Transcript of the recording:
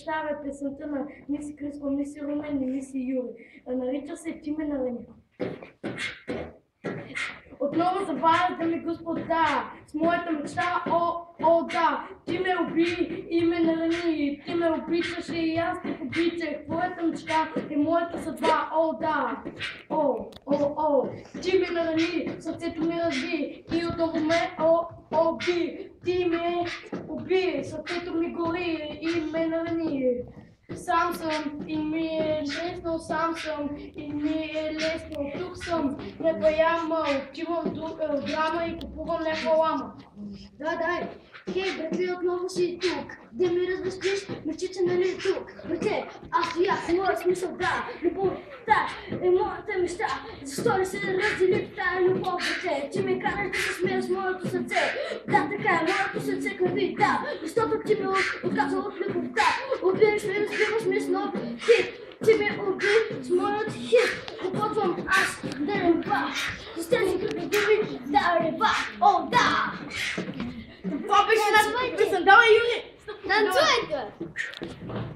Това е песента на Миси Криско, Миси Румен и Миси Юри. Нарича се Ти ме нарани. Отново забавя да ми господа, с моята мечта, о да, ти ме уби и ме нарани, ти ме обичаш и аз те обичах, твоята мечта е моята съдба, о да, о, ти ме нарани, сърцето ми разби и отново ме оби, ти ме уби, сърцето ми гори и ме нарани. Сам съм и ми е лесно, сам съм и ми е лесно, тук съм, някаква яма, отивам драма и купувам някаква лама. Дай, хей, братле, отново си тук, да ми развестиш, мечтите нали тук, братле, аз и аз, моя смисъл, да, любовта е моята мечта, защо ли се раздели в тая любов, братле, ти ме караш да се смея с моето сърце, да, така е, моето сърце крави, да, защото ти ме отказал от любовта, убиеш ме, разбиваш ме с нов хит, ти ме уби с моят хит, попотвам аз да рева, с тези като думи да рева, о да! Това беше нашата песен, давай Юли! Танцуйте!